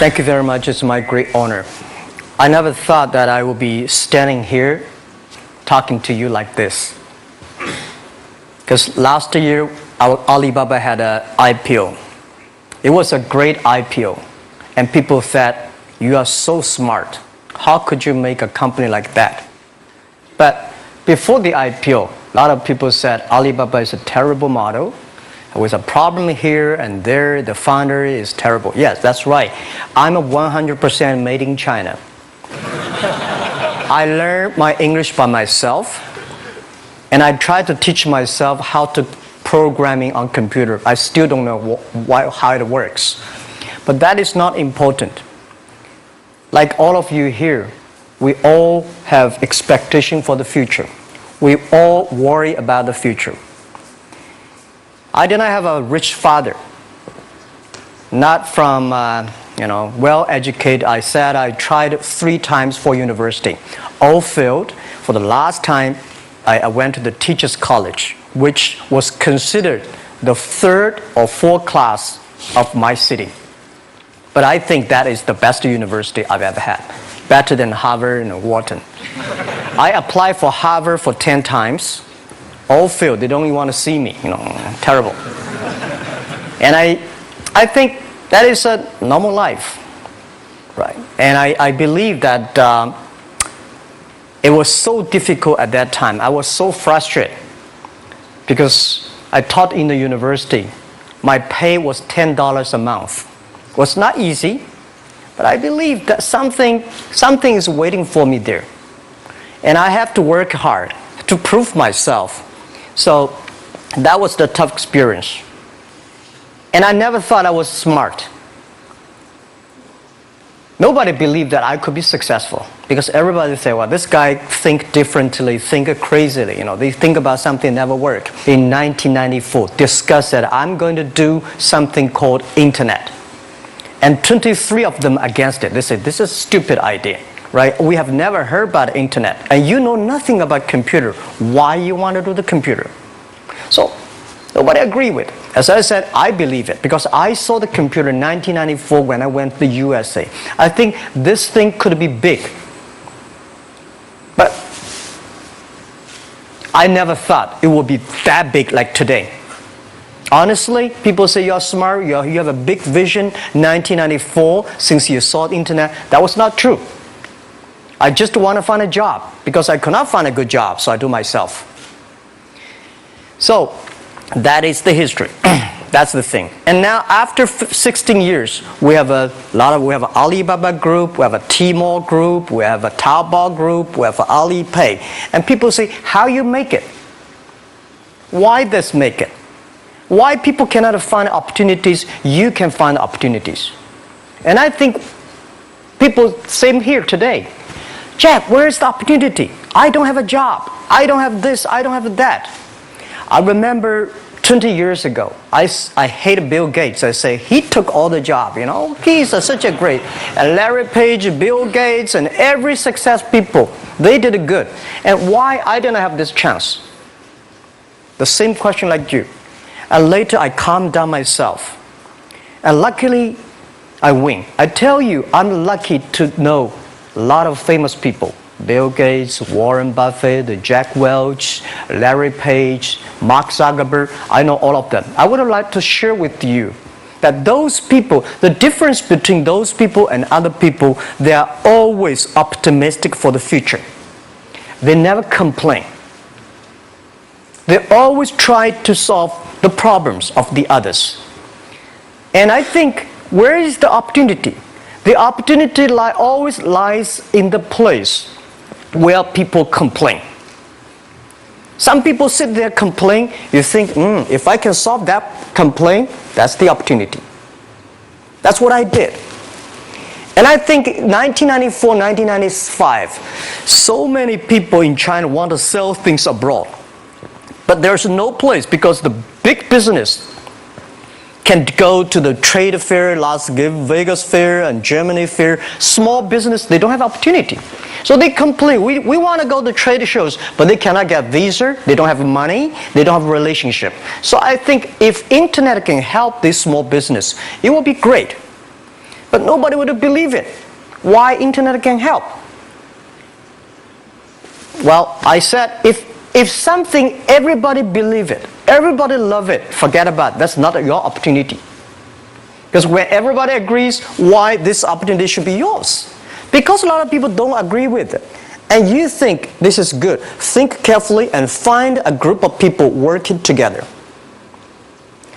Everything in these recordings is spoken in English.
Thank you very much. It's my great honor. I never thought that I would be standing here talking to you like this. Because last year, Alibaba had an IPO. It was a great IPO. And people said, you are so smart. How could you make a company like that? But before the IPO, a lot of people said Alibaba is a terrible model. There was a problem here and there. The founder is terrible. Yes, that's right. I'm a 100% made in China. I learned my English by myself. And I tried to teach myself how to programming on computer. I still don't know how it works. But that is not important. Like all of you here, we all have expectation for the future. We all worry about the future. I did not have a rich father. Not from, well-educated. I said I tried 3 times for university. All failed. For the last time, I went to the teacher's college, which was considered the 3rd or 4th class of my city. But I think that is the best university I've ever had. Better than Harvard and Wharton. I applied for Harvard for 10 times. All failed. They don't even want to see me. Terrible. And I think that is a normal life. Right? And I believe that it was so difficult at that time. I was so frustrated. Because I taught in the university. My pay was $10 a month. It was not easy, but I believe that something is waiting for me there. And I have to work hard to prove myself. So that was the tough experience. And I never thought I was smart. Nobody believed that I could be successful. Because everybody say, well, this guy think differently, think crazily. They think about something never work. In 1994, discussed that I'm going to do something called internet. And 23 of them against it. They said, this is a stupid idea, right? We have never heard about internet. And you know nothing about computer. Why you want to do the computer? So, nobody agreed with it. As I said, I believe it. Because I saw the computer in 1994 when I went to the USA. I think this thing could be big. But I never thought it would be that big like today. Honestly, people say you're smart, you have a big vision. 1994, since you saw the internet, that was not true. I just want to find a job because I could not find a good job, so I do myself. So that is the history. That's the thing. And now after 16 years, we have an Alibaba group, we have a Tmall group, we have a Taobao group, we have an Alipay. And people say, how you make it? Why this make it? Why people cannot find opportunities, you can find opportunities. And I think people, same here today. Jack, where is the opportunity? I don't have a job. I don't have this, I don't have that. I remember 20 years ago, I hated Bill Gates. I say, he took all the job, He's such a great. And Larry Page, Bill Gates, and every success people, they did it good. And why I didn't have this chance? The same question like you. And later I calmed down myself. And luckily, I win. I tell you, I'm lucky to know a lot of famous people. Bill Gates, Warren Buffett, Jack Welch, Larry Page, Mark Zuckerberg. I know all of them. I would like to share with you that those people, the difference between those people and other people, they are always optimistic for the future. They never complain. They always try to solve the problems of the others. And I think, where is the opportunity? The opportunity always lies in the place where people complain. Some people sit there complain. You think, if I can solve that complaint, that's the opportunity. That's what I did. And I think 1994, 1995, so many people in China want to sell things abroad. But there's no place because the big business can go to the trade fair, Las Vegas fair and Germany fair. Small business, they don't have opportunity. So they complain, we want to go to trade shows, but they cannot get visa, they don't have money, they don't have a relationship. So I think if internet can help this small business, it will be great. but nobody would believe it. Why internet can help? Well, I said, if something, everybody believe it, everybody love it, forget about it. That's not your opportunity. Because when everybody agrees, why this opportunity should be yours? Because a lot of people don't agree with it. And you think this is good. Think carefully and find a group of people working together.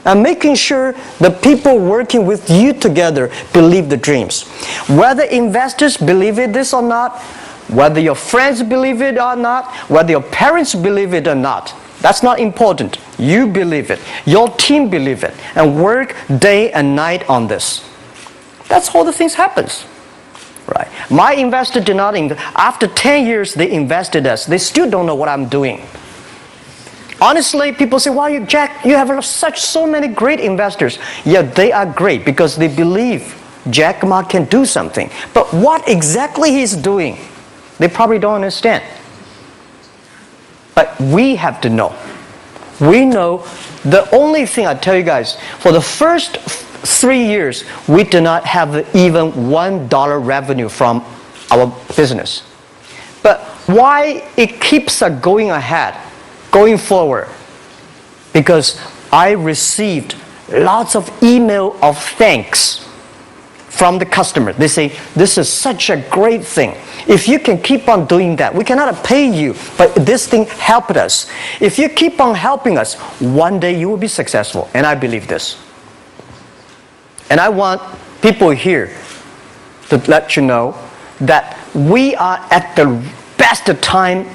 And making sure the people working with you together believe the dreams. Whether investors believe it this or not, whether your friends believe it or not, whether your parents believe it or not, that's not important. You believe it. Your team believe it. And work day and night on this. That's how the things happens. Right. My investor did not invest. After 10 years, they invested us. They still don't know what I'm doing. Honestly, people say, "Wow, Jack, you have so many great investors." Yeah, they are great because they believe Jack Ma can do something. But what exactly he's doing, they probably don't understand. But we have to know. We know the only thing I tell you guys, for the first 3 years, we did not have even $1 revenue from our business. But why it keeps us going ahead, going forward? Because I received lots of email of thanks from the customer. They say, "This is such a great thing. If you can keep on doing that, we cannot pay you, but this thing helped us. If you keep on helping us, one day you will be successful." And I believe this. And I want people here to let you know that we are at the best time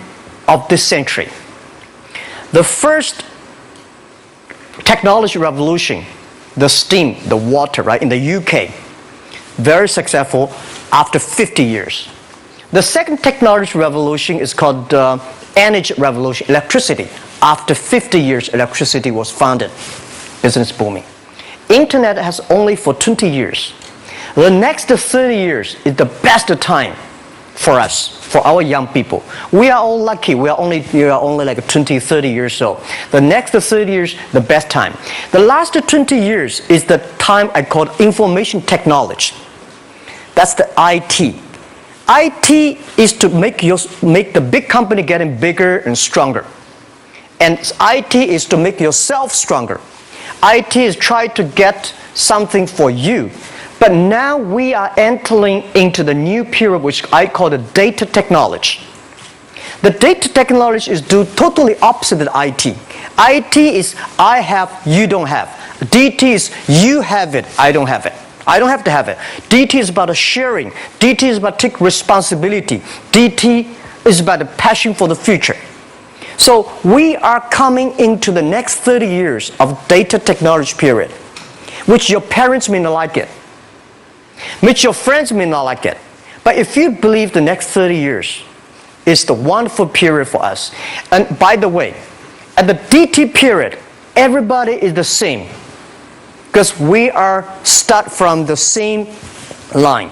of this century. The first technology revolution, the steam, the water, right, in the UK, very successful after 50 years. The second technology revolution is called energy revolution, electricity. After 50 years, electricity was founded, business booming. Internet has only for 20 years. The next 30 years is the best time for us, for our young people. We are all lucky. We are only like 20, 30 years old. The next 30 years, the best time. The last 20 years is the time I call information technology. That's the IT. IT is to make the big company getting bigger and stronger. And IT is to make yourself stronger. IT is trying to get something for you. But now we are entering into the new period which I call the data technology. The data technology is totally opposite of IT. IT is I have, you don't have. DT is you have it, I don't have it. I don't have to have it. DT is about sharing. DT is about taking responsibility. DT is about the passion for the future. So we are coming into the next 30 years of data technology period, which your parents may not like it, which your friends may not like it. But if you believe the next 30 years is the wonderful period for us. And by the way, at the DT period, everybody is the same. Because we are start from the same line.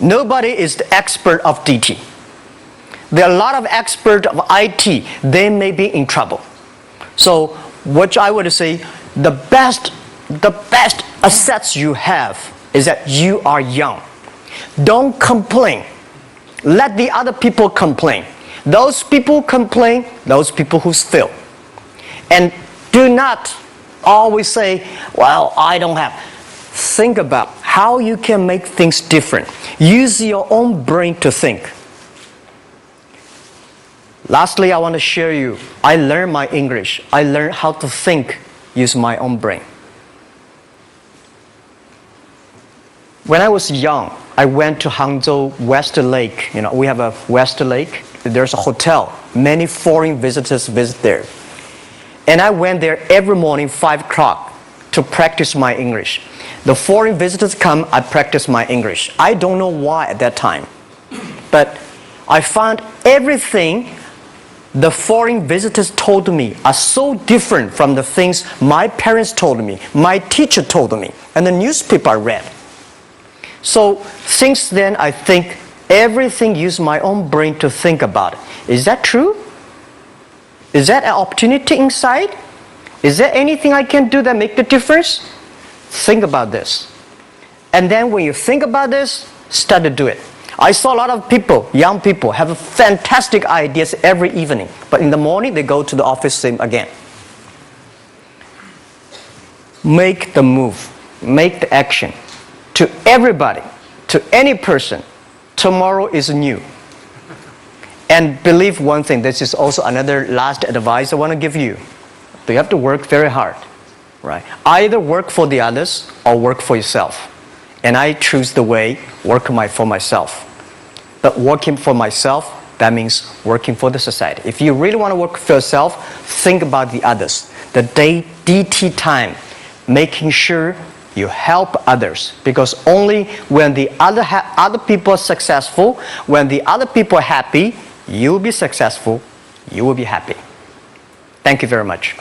Nobody is the expert of DT. There are a lot of experts of IT. They may be in trouble. So what I would say, the best assets you have is that you are young. Don't complain. Let the other people complain. Those people complain, those people who fail. And do not always say, "Well, I don't have." Think about how you can make things different. Use your own brain to think. Lastly, I want to share you, I learned my English. I learned how to think using my own brain. When I was young, I went to Hangzhou West Lake. We have a West Lake. There's a hotel. Many foreign visitors visit there. And I went there every morning, 5 o'clock, to practice my English. The foreign visitors come, I practice my English. I don't know why at that time. But I found everything the foreign visitors told me are so different from the things my parents told me, my teacher told me, and the newspaper I read. So since then, I think everything use my own brain to think about it. Is that true? Is that an opportunity inside? Is there anything I can do that make the difference? Think about this. And then when you think about this, start to do it. I saw a lot of people, young people, have fantastic ideas every evening. But in the morning, they go to the office same again. Make the move. Make the action. To everybody, to any person, tomorrow is new. And believe one thing, this is also another last advice I want to give you. You have to work very hard. Right? Either work for the others or work for yourself. And I choose the way, work for myself. But working for myself, that means working for the society. If you really want to work for yourself, think about the others. The DT time, making sure you help others. Because only when the other people are successful, when the other people are happy, you will be successful, you will be happy. Thank you very much.